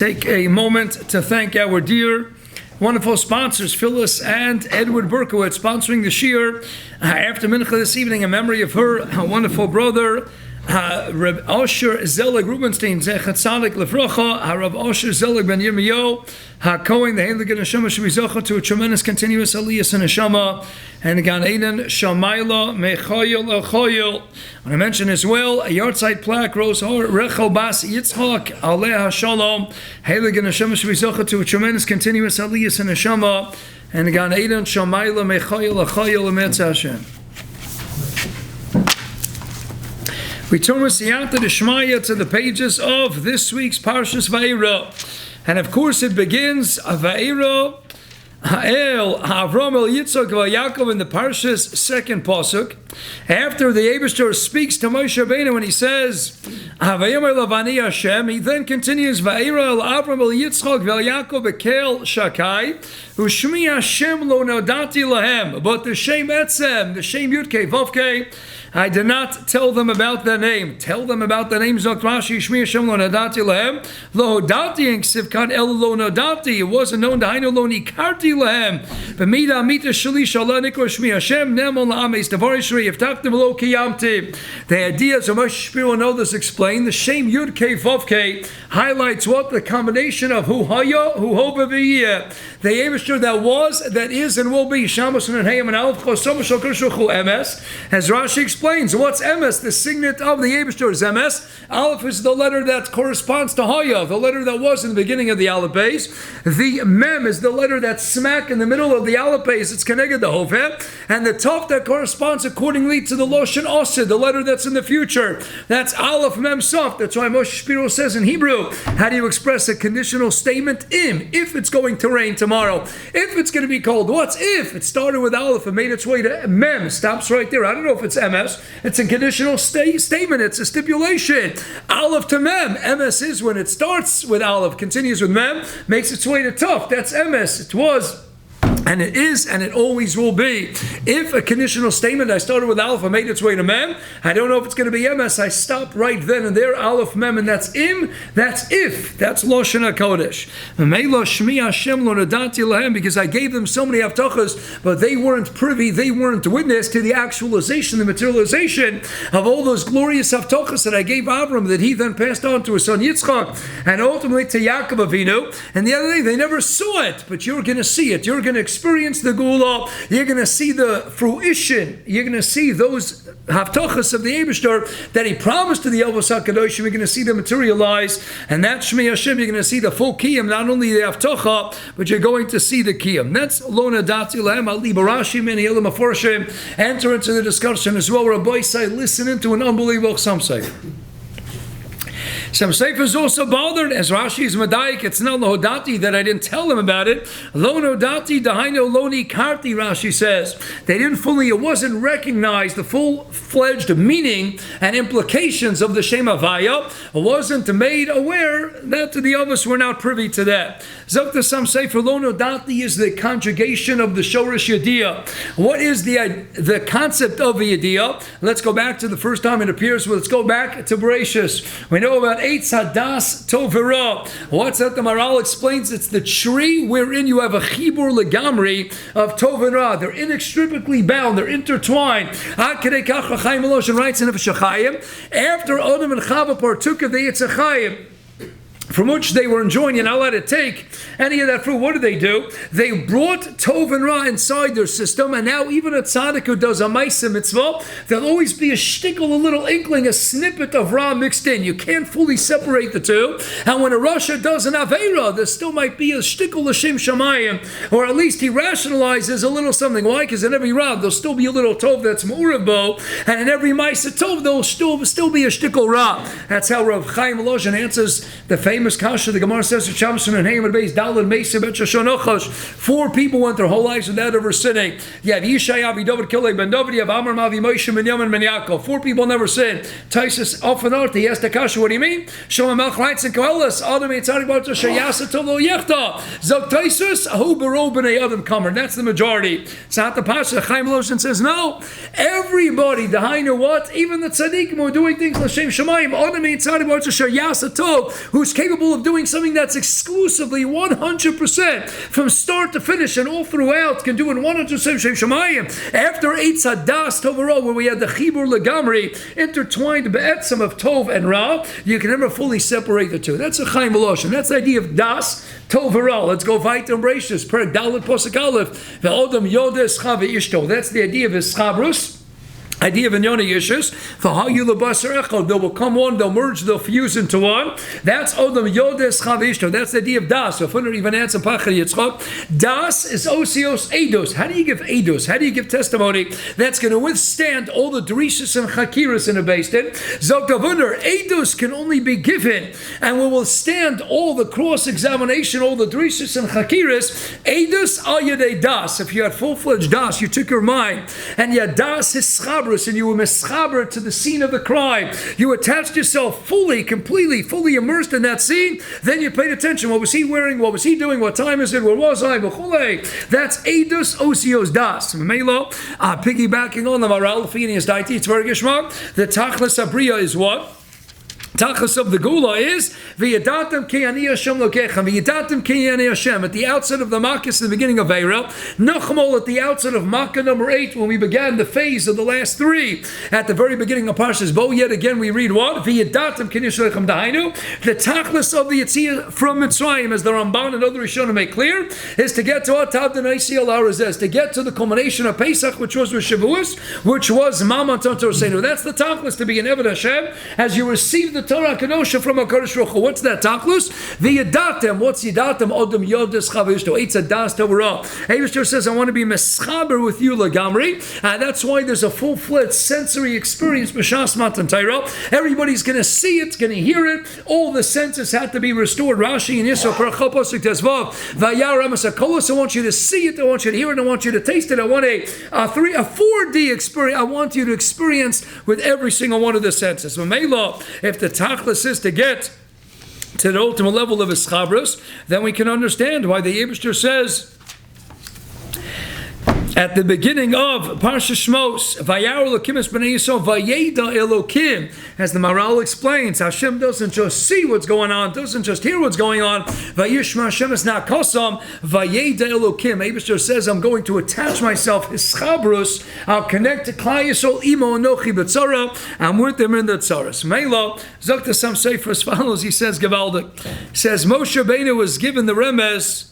Take a moment to thank our dear, wonderful sponsors, Phyllis and Edward Berkowitz, sponsoring the Shiur after Mincha this evening in memory of her wonderful brother, Reb Osher Zelig Rubenstein, Zechat Tzadik Lefrocha, Reb Osher Zelig Ben Yirmiyo, HaKohen, the Heilige Neshama should be zocha to a tremendous continuous aliyah in Neshama, and Gan Eden Shamayla Mechoyel El Choyel. I want to mention as well a yahrzeit plaque, Rose Rechel Bas Yitzchak Aleh Shalom, Heilige Neshama should be zocha to a tremendous continuous aliyah in Neshama, and Gan Eden Shamayla Mechoyel El Choyel Emetz Hashem. We turn with Siyata D'Shmaya to the pages of this week's Parshas Vayera. And of course it begins, Vayera Ha'el Avram El Yitzchak Yaakov in the Parshas second pasuk. After the Eibishter speaks to Moshe Rabbeinu when he says, Vayomer Lavani Hashem, he then continues, Vayera El Avram El Yitzchak Yaakov Bekel Shakai, Ushmi Hashem Lo Nodati Lahem, but the Shem Etzem, the Shem Yudkei Vovkei, I did not tell them about the name. Tell them about the name. Zok Rashi, Shmi Hashem lo nadati lahem. Lo hodati in Ksivkan el lo nadati. It wasn't known to Hainu lo nikarti lahem. B'mida mita shali shala nikor Shmi Hashem nemol la'ames davar yishrei yiftaktim lo kiyamti. The idea, so Moshe Shapiro will know this explained, the Shem Yud Kei Vav Kei highlights what? The combination of hu haya, hu hova v'yeh. The Eibishter that was, that is, and will be. Shamas and Hayam and Aleph Chosam Shokar Shuchu Emes. As Rashi explains, what's Emes? The signet of the Eibishter is Emes. Aleph is the letter that corresponds to Haya, the letter that was in the beginning of the Aleph base. The Mem is the letter that's smack in the middle of the Aleph base. It's Keneged the Hoveh. And the Tov that corresponds accordingly to the Loshen Osid, the letter that's in the future. That's Aleph Mem Sof. That's why Moshe Shapiro says in Hebrew, how do you express a conditional statement? If it's going to rain tomorrow. If it's going to be cold. What's if? It started with Aleph and made its way to Mem. It stops right there. I don't know if it's MS. It's a conditional statement. It's a stipulation. Aleph to Mem. MS is when it starts with Aleph, continues with Mem, makes its way to Tuf. That's MS. It was, and it is, and it always will be. If a conditional statement, I started with Aleph and made its way to Mem, I don't know if it's going to be MS, I stop right then and there, Aleph, Mem, and that's Im, that's if, that's Loshen HaKodesh. Shmi Hashem lo nadati lahem, because I gave them so many Haftachas, but they weren't privy, they weren't witness to the actualization, the materialization of all those glorious Haftachas that I gave Avram, that he then passed on to his son Yitzchak, and ultimately to Yaakov Avinu. And the other day, they never saw it, but you're going to see it. You're going to experience the Gula. You're going to see the fruition. You're going to see those Haftachas of the Eibishter that he promised to the Elvos HaKadosh. You're going to see them materialize. And that's Shmi Hashem. You're going to see the full Kiyam, not only the Haftacha, but you're going to see the Kiyam. That's Lona Dati Lahem, Ali Barashim, and Elam Aforshim. Enter into the discussion as well. Rabbi say, listen into an unbelievable Sofer. Some Sofer is also bothered, as Rashi is Madayik, it's not Lohodati that I didn't tell them about it. Lo Nodati Dahaino Loni Karti, Rashi says. They didn't fully, it wasn't recognized, the full-fledged meaning and implications of the Shem Havaya. It wasn't made aware that the others were not privy to that. Zokta some Sofer, Lo Nodati is the conjugation of the Shorish Yediyah. What is the concept of a Yediyah? Let's go back to the first time it appears. Let's go back to Bereshis. We know about Eitz Hadas Tovera. What's that? The Maral explains it's the tree wherein you have a chibur legamri of Tovera. They're inextricably bound. They're intertwined. Ad Kedei Kach Chaim Eloshen writes in Nefesh HaChaim, after Adam and Chava partook of the Eitz HaChaim, from which they were enjoying, you're not allowed to take any of that fruit. What do? They brought Tov and Ra inside their system, and now even a tzaddik who does a Maisa mitzvah, there'll always be a shtickle, a little inkling, a snippet of Ra mixed in. You can't fully separate the two. And when a Rasha does an Aveira, there still might be a shtickle L'Shem Shamayim, or at least he rationalizes a little something. Why? Because in every Ra, there'll still be a little Tov that's Mu'urabo, and in every Maisa Tov, there'll still be a shtickle Ra. That's how Rav Chaim Eloshen answers the famous kasha. The Gemara says to Chasam and Hayam base Dalad Mesa Bet Shoshonochash. 4 people went their whole lives without ever sinning. You have Yishai David Kilei Ben David. You have Amar Mavi Moshe Ben Yamin Ben Yaakov. 4 people never sinned. Taisus Ofanart. He asked the kasha, what do you mean? Shlomo Melch writes in Koheles, Adam Yitzhak Bar Shayasa Tolo Yechta. Zok Taisus Ahu Baro Bnei Adam Kamer. That's the majority. It's not the pasha. Chaim Eloshen says no. Everybody. Dahainu what? Even the tzaddikim who are doing things l'shem shamayim. Adam Yitzhak Bar Shayasa Tov, who's capable capable of doing something that's exclusively 100% from start to finish and all throughout, can do in 100% Shem Shemayim. After Eitz Hadas Tovaro, where we had the Chibur Legamri intertwined be'etzem of Tov and Ra, you can never fully separate the two. That's a Chaim Eloshem. That's the idea of Das Tov and Ra. Let's go weiter and Bereshis. Perek Dalet Posek Aleph. Ve'odam Yodes Chav Ishto. That's the idea of his Chabrus. Idea of Inyona Yishus, they will come one, they'll merge, they'll fuse into one. That's Odom Yodes Chavishto. That's the idea of Das. So Feiner even answer Pachar Yitzchak. Das is Osios Eidos. How do you give Eidos? How do you give testimony that's going to withstand all the Drishas and Chakiras in a Beis Din? Zoktavunder, Eidos can only be given and will withstand all the cross-examination, all the Drishas and Chakiras. Eidos al Yedei Das. If you had full-fledged Das, you took your mind, and you had Das is Chaber, and you were mischaber to the scene of the crime. You attached yourself fully, completely, fully immersed in that scene. Then you paid attention. What was he wearing? What was he doing? What time is it? Where was I? That's Eidos Osios Das. Melo, piggybacking on the Maral Finius Daiti, it's very Gishmak. The Tachlis Abriya is what? Tachas of the Gula is V'yadatem ki ani Hashem lokechem. V'yadatem ki ani Hashem. At the outset of the Makkah, in the beginning of Eirel, Nachmol at the outset of Makkah number 8, when we began the phase of the last 3, at the very beginning of Parshas Bo, yet again we read what? V'yadatem ki ani Hashem dahainu. The Tachlis of the Yitzhak from Mitzrayim, as the Ramban and other Rishonim make clear, is to get to Atav Denaisi al Arazes, to get to the culmination of Pesach, which was with Shavuos, which was Mamat Tor Seinu. That's the Tachlis, to be an Eved Hashem, as you receive the Torah Kenosha from HaKadosh Baruch Hu. What's that Tachlus? V'yadatem. What's Yadatem? Odom Yodes Chavishto. Eitz Hadas Torah. Eivishter says, I want to be meschaber with you, Lagamri. That's why there's a full-fledged sensory experience b'shas Matan Torah. Everybody's going to see it, going to hear it. All the senses have to be restored. Rashi and Yisro Parachal Pasuk Tezvav. Vayar Remes HaKolos. I want you to see it. I want you to hear it. I want you to taste it. I want a 4D experience. I want you to experience with every single one of the senses. If the Tachlis is to get to the ultimate level of Ischabros, then we can understand why the Eibishter says at the beginning of Parsha Shmos, Vayar Elokim es b'nei Yisrael, Vayeda Elokim, as the Maral explains, Hashem doesn't just see what's going on, doesn't just hear what's going on. Vayishma Hashem es not Chasam, Vayeda Elokim. Eibishter says, I'm going to attach myself, Ischabros, I'll connect to Klal Yisrael, Imo Anochi B'tzara, I'm with them in the Tzaras. Melo, Zokta Sam Sofer as follows, he says, Gevaldik, says, Moshe Rabbeinu was given the Remez,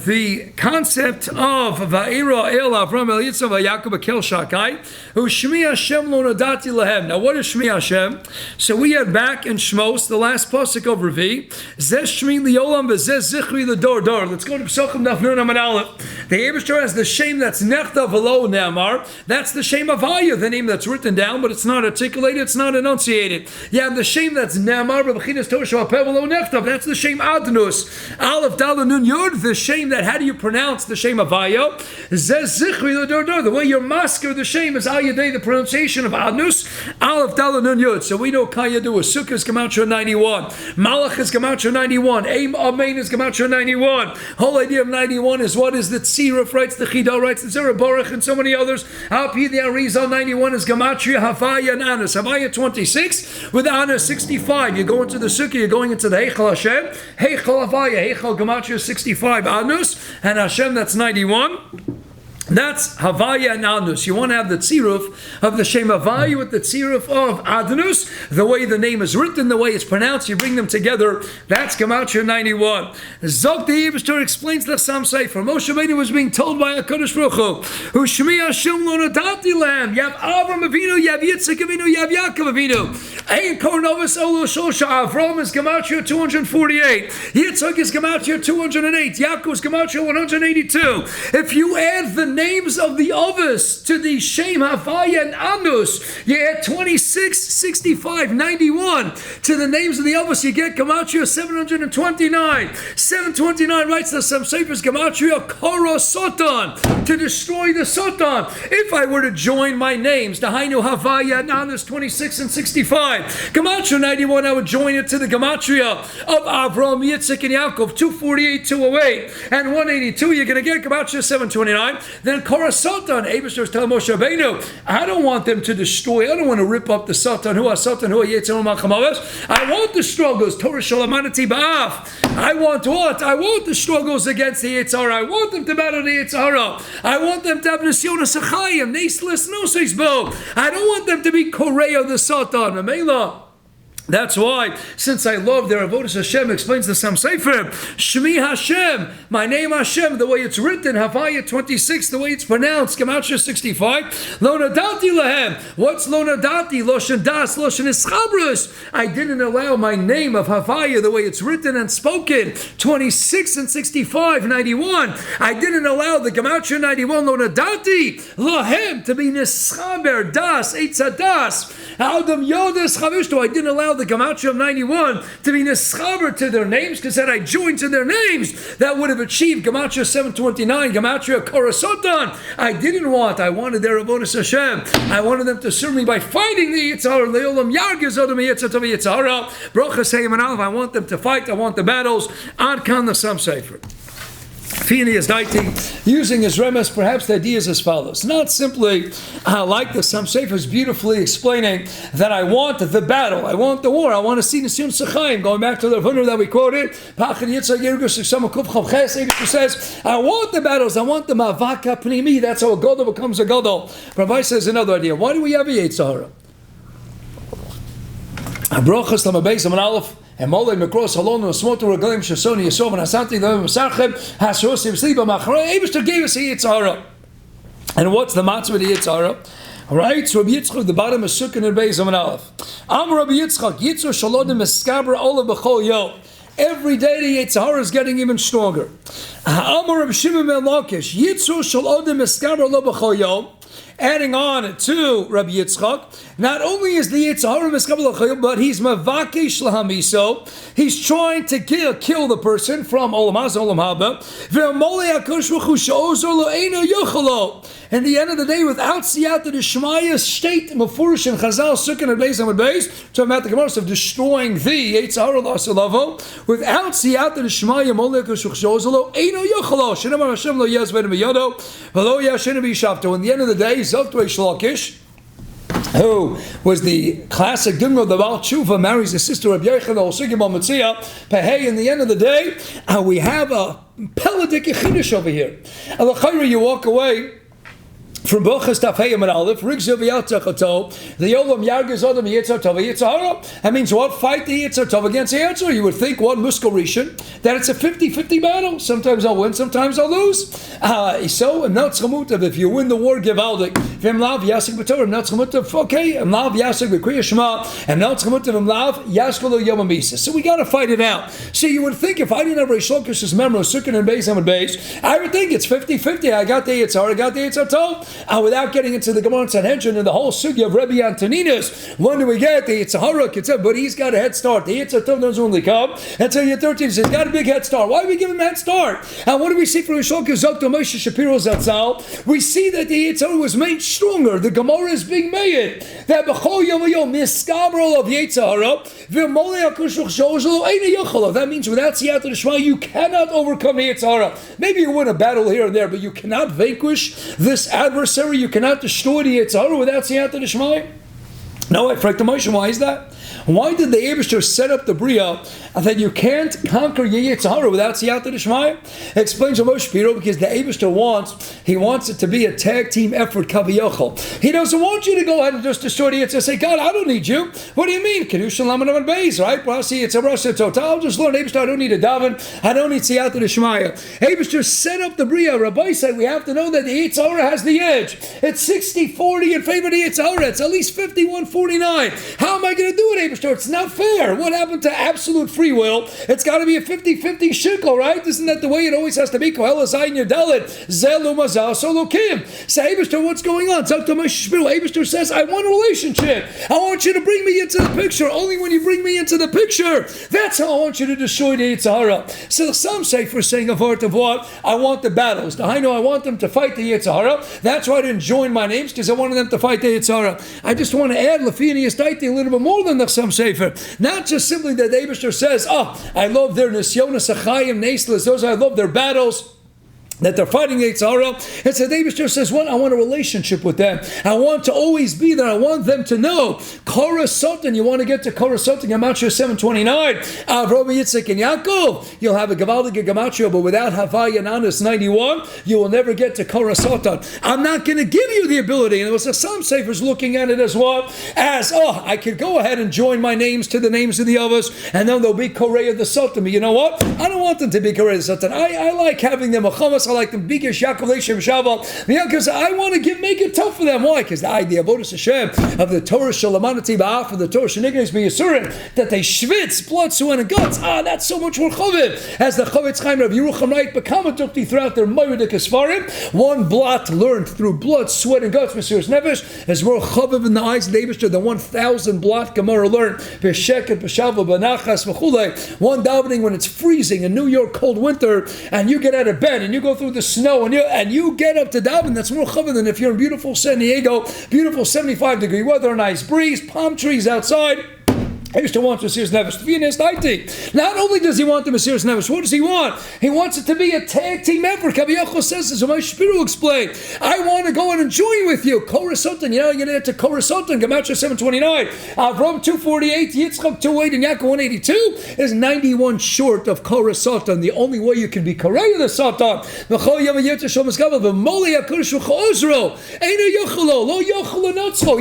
the concept of Va'ira El Avram El Yitzchak Va'Yaakov Akel Shakai, who Shmi Hashem Lo Nodati Lahem. Now, what is Shmi Hashem? So we had back in Shmos, the last pasuk of Rabbi, Zeh Shmi Liolam V'Zeh Zichri L'Dor Dor. Let's go to Pesachim Daf Nun Amud Aleph. The Eibishter has the shame that's Nechta V'Lo Ne'amar. That's the shame of Havaya, the name that's written down, but it's not articulated, it's not enunciated. You have the shame that's Ne'amar B'Chinas Torah Sh'Apeh V'Lo Nechta. That's the shame Adnus. Aleph Dal Nun Yod. The shame that, how do you pronounce the shame of Havaya? The way you're masker the shame is Al Yadei, the pronunciation of Adnus, Aleph Dal Nun Yod. So we know Kayadu, Sukkah is Gematria 91, Malach is Gematria 91, Aim Amen is Gematria 91. Whole idea of 91 is what is the Tziruf writes, the Chida writes, the Zerah Baruch, and so many others. Alpi the Arizal 91 is Gematria, Havaya and Anus. Havaya 26 with Anus 65. You go into the Sukkah, you're going into the Heichal Hashem, Heichal Havaya, Heichal Gematria 65. Anus, and Hashem, that's 91. That's Havaya and Adnus. You want to have the tziruf of the Shem Havaya with the tziruf of Adnus, the way the name is written, the way it's pronounced, you bring them together. That's Gematria 91. Zok the Eibishter explains the Sam Sofer. Moshe Rabbeinu was being told by HaKadosh Baruch Hu, Shmi Hashem Lo Nodati Lahem. You have Avram Avinu, you have Yitzchak Avinu, you have Yaakov Avinu. Ein Kornovus Olo Shosha. Avram is Gematria 248. Yitzchak is Gematria 208. Yaakov is Gematria 182. If you add the names of the others to the Shem Havaya and Anus, you add 26, 65, 91 to the names of the others, you get Gematria 729. 729 writes the Sam Sofer's Gematria Kora Sotan, to destroy the Sotan. If I were to join my names, the Hainu Havaya and Anus 26 and 65, Gematria 91, I would join it to the Gematria of Avram, Yitzchak, and Yaakov 248, 208, and 182. You're going to get Gematria 729. Then Korah Satan, Eibishter is telling Moshe Rabbeinu, I don't want them to destroy, I don't want to rip up the Satan, who Yetzer Malchamavis. I want the struggles, Torah Shalamanati Ba'af. I want what? I want the struggles against the Yitzhara. I want them to battle the Yitzhara. I want them to have Nisyonas Achayim, Neslis Noseisbo. I don't want them to be Koreo the Satan. Mamela. That's why, since I love their avodas Hashem, explains the Sam Sofer, Shmi Hashem, my name Hashem, the way it's written, Havaya 26, the way it's pronounced, Gematria 65, Lo Nadati Lahem. What's Lo Nadati? Loshen Das, Loshen Ischabrus. I didn't allow my name of Havaya, the way it's written and spoken, 26 and 65, 91. I didn't allow the Gematria 91, Lo Nadati Lahem, to be Nischaber, Das, Eitzadas, Adam Yodas Chavishto. I didn't allow the Gematria of 91 to be nischaber to their names, because had I joined to their names, that would have achieved Gematria 729, Gematria Korah Satan. I wanted their avodas Hashem. I wanted them to serve me by fighting the Yitzhara. Leolam Yargez Odom Yitzhara Yitzhara. Brachas Hayim and Aleph. I want them to fight. I want the battles. Ad Kan the Sam Sofer. Feiner is using his Remez, perhaps the idea is as follows. Not simply like the Sam Sofer is beautifully explaining that I want the battle, I want the war, I want to see Nisyon Sechayim, going back to the Feiner that we quoted. Says, I want the battles, I want the Mavaka Pnimi. That's how a Gadol becomes a Gadol. Rabbi says another idea. Why do we have a Yitzhara? Brachas Lamabeis Aman Aleph. And Molei Mekros Halonu Smotu Regalim Shasoni Yisov and Hasanti Levim Masarchem Hasusim Sliba Machrei. Eibishter gave us a Yitzhara. And what's the matzah of the Yitzhara? All right, so Rabbi Yitzchak, the bottom is Sukkah and Beis Aman Aleph. Am Rabbi Yitzchak Yitzhar Shalodim Eskaber Olav B'chol Yo. Every day the Yitzhara is getting even stronger. Amar Rabbi Shimon ben Lakish Yitzhar Shalodim Eskaber Olav B'chol Yo. Adding on to Rabbi Yitzchak, not only is the Yitzhara Meskabel Achayim, but he's Mavakesh Lahamiso. He's trying to kill the person from Olam Haz, Olam Haba. In the end of the day, without Siyata Deshmaya state Mefurish and Chazal Sukkah and Beis Amud Beis, talking about the Gemara of destroying the Yitzhara Lasalavo, without Siyata Deshmaya Molei HaKadosh Shozolo Eino Yochalo Shenamar Hashem Lo Yazved Miyado Velo Yashin B'Yishavto. In the end of the day, Zokto Shlokish, who was the classic Dimro, the Baal Tshuva, marries the sister of Yechon, the Osigim Matzia. Hey, in the end of the day, we have a Peladik Yechidish over here. Alachayra, you walk away from Bochas Tafayim and Aleph, Rigzil V'Yatzachato, the Yolam Yargez Odom Yitzhar Tov Yitzhara. That means what? Fight the Yitzhar Tov against the Yitzhar. You would think one Muskorishan that it's a 50-50 battle. Sometimes I'll win, sometimes I'll lose. So if you win the war, Givaldik. V'Mlav Yasik B'Torah, V'Natzchamutav. Okay, Mlav Yasik B'Kriya Shema, and V'Natzchamutav Mlav Yaskolo Yom Misa. So we got to fight it out. So you would think if I didn't have Reish Lakish's memory, Sukkah and Beis Amud Beis, I would think it's 50-50. I got the Yitzhar, I got the Yitzhar Tov. Without getting into the Gemara Sanhedrin and the whole sugya of Rabbi Antoninus, when do we get the Yitzhara Kitzah? But he's got a head start. The Yitzhar Tov doesn't only come until you're 13. So he's got a big head start. Why do we give him a head start? And what do we see from Yishalka Zokto Moshe Shapiro Zatzal? We see that the Yitzhara was made stronger. The Gemara is being made that B'chol Yom Yom Miskabrol of Yitzhara V'Molei HaKushruch Shozelo Eina Yocholo. That means without Siyata D'Shma you cannot overcome the Yitzhara. Maybe you win a battle here and there, but you cannot vanquish this adversary. You cannot destroy the Yitzhara without Siyata D'Shmai. No, I frag the Moshe. Why is that? Why did the Eibishter set up the Bria that you can't conquer Yitzhara without Siyata D'Shmai? Explains Moshe Piro, because the Eibishter wants it to be a tag team effort, Kaviyachol. He doesn't want you to go ahead and just destroy the Yitzhara. Say, God, I don't need you. What do you mean? Kedusha Laman Aman Beis, right? Well, see, it's a Rosh Total. I'll just learn Eibishter. I don't need a daven. I don't need Siyata D'Shmai. Eibishter set up the Bria. Rabbi said we have to know that the Yitzhara has the edge. It's 60-40 in favor of the Yitzhara. It's at least 51-49. How am I going to do it, Eibishter? It's not fair. What happened to absolute free will? It's got to be a 50-50 shikol, right? Isn't that the way it always has to be? Say, Eibishter, what's going on? Eibishter says, I want a relationship. I want you to bring me into the picture. Only when you bring me into the picture, that's how I want you to destroy the Yitzhara. So some say for saying a word of what? I want the battles. I know I want them to fight the Yitzhara. That's why I didn't join my names, because I wanted them to fight the Yitzhara. I just want to add Lefini Estaiti a little bit more than the Chasam Sofer. Not just simply that the Eibishter says, I love their Nisyonas Achayim Neslis, those I love their battles. that they're fighting the Yetzer Hara. And so David says, "What? I want a relationship with them. I want to always be there. I want them to know. Korah Satan, you want to get to Korah Satan, Gematria 729. Avraham, Yitzchak, and Yaakov. You'll have a Gavaldic Gematria, but without Havaya and Anas 91, you will never get to Korah Satan. I'm not going to give you the ability." And there was some Sefers looking at it as what? As, I could go ahead and join my names to the names of the others, and then there'll be Korah the Satan. But you know what? I don't want them to be Korah the Satan. I like having them a Chamas. I like them Bigish Yaakov Leishem Shaval. Because I want to make it tough for them. Why? Because the idea of Avodas Hashem, of the Torah Shalamanati Ba'af, of the Torah Shenignes B'Yisurim, that they schwitz blood, sweat, and guts. That's so much more chaviv. As the Chavetz Chaim Rav Yerucham write, B'Kamatukti throughout their Moedik Esfarim, one blot learned through blood, sweat, and guts, Mesiras Nefesh, is more chaviv in the eyes of the Eibishter than 1,000 blot Gemara learned. B'Sheket, B'Shava, B'Nachas, V'Chulei. One davening when it's freezing in New York cold winter, and you get out of bed and you go through the snow and you get up to daven. That's more chaviv than if you're in beautiful San Diego, beautiful 75-degree weather, a nice breeze, palm trees outside. He used to want Mesiras Nefesh to be an Estaiti. Not only does he want the Mesiras Nefesh, what does he want? He wants it to be a tag team effort. Rabbi Yochanan says this, and my Shapiro will explain. I want to go and enjoy with you. Korah Satan, you're going to get to Korah Satan, Gematria 729. Avram 248, Yitzchak 28, and Yaakov 182 is 91 short of Korah Satan. The only way you can be Korah the Satan.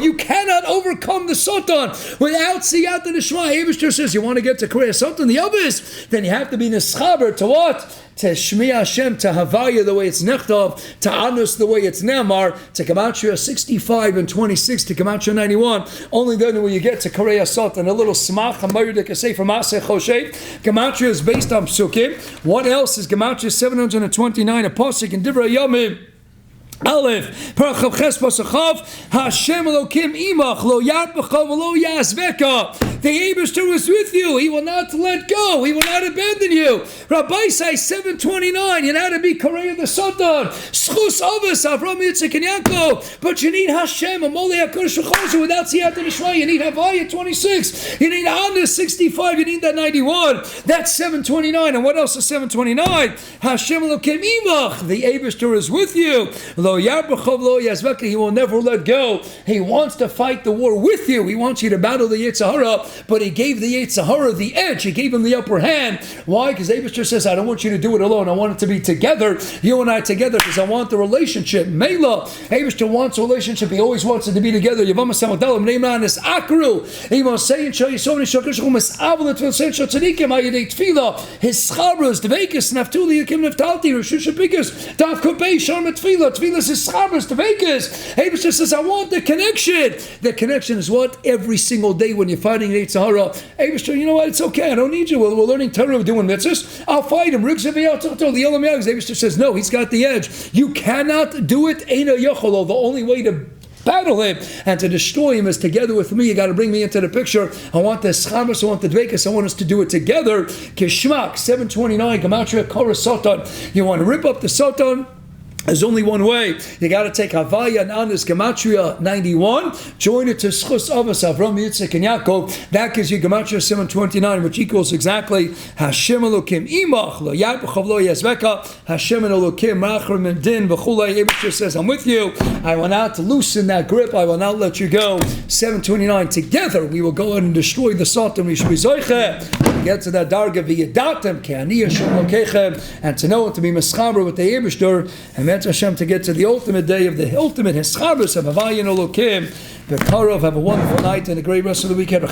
You cannot overcome the Satan without Siyat and Shema. Eibishter says, you want to get to Korah Satan, the others, then you have to be Neschaber to what? To Shmi Hashem, to Havaya the way it's Nechtav, to Anus the way it's Nemar, to Gematria 65 and 26, to Gematria 91. Only then will you get to Korah Satan. A little Smach, a Mayudik, a Sefer Maseh Choshe. Gematria is based on Psukim. What else is Gematria 729, a Pasuk in Divrei Yomim? Aleph, Parachav Ches Pasachav, Hashem Elokim Imach, Lo Yatbacha V'Lo Yazveka. The Eibishter is with you. He will not let go. He will not abandon you. Rabbi says 729. You know how to be Korah the Satan. Schus Avos, Avraham, Yitzchak, and Yaakov. But you need Hashem, Amolei HaKodesh V'Chosu. Without Siyat and Shema, you need Havaya 26. You need Anas 65. You need that 91. That's 729. And what else is 729? Hashem Elokim Imach. The Eibishter is with you. Lo Yarbachov Lo Yazveka. He will never let go. He wants to fight the war with you. He wants you to battle the Yetzer Hara. But he gave the Yetzer Hara the edge. He gave him the upper hand. Why? Because Eibishter says, I don't want you to do it alone. I want it to be together. You and I together, because I want the relationship. Mela. Eibishter wants a relationship. He always wants it to be together. Yavam Samadalim Neimran is Akru. Amos saying Shayisoni Shakashum Avalat Vilsensha Tzadikim Ayadei Tfila. His Schabras, Dvekas, Naftuli Yakim Naftalti, Rishushapikas, Dav Kopei, Sharmat Tfila. Tfilas is Schabras, Dvekas. Eibishter says, I want the connection. The connection is what? Every single day when you're fighting Yetzer Hara, Eibishter, you know what? It's okay. I don't need you. We're learning Torah, we're doing mitzvahs. I'll fight him. Eibishter says, no, he's got the edge. You cannot do it. Eina Yocholo. The only way to battle him and to destroy him is together with me. You got to bring me into the picture. I want the Schabras, I want the Dvekas, I want us to do it together. Kishmak 729, Gematria Korah Satan. You want to rip up the Satan? There's only one way. You got to take Havaya and Anas Gematria 91, join it to Schus Avos, Avraham, Yitzchak, and Yaakov. That gives you Gematria 729, which equals exactly Hashem Elokim Imach, Lo Yatbachav Lo Yazveka, Hashem Elokim Rachrim and Din, V'chulei. Eibishter says, I'm with you. I will not loosen that grip. I will not let you go. 729, together we will go ahead and destroy the Satan. We should be Zoiche. Get to that Darga V'yedatem, Ke'ani Hashem Lokechem, and to know it, to be Meschaber with the Eibishter, and Hashem to get to the ultimate day of the ultimate Hischabris of Havaya and Elokim. The Karov, have a wonderful night and a great rest of the weekend.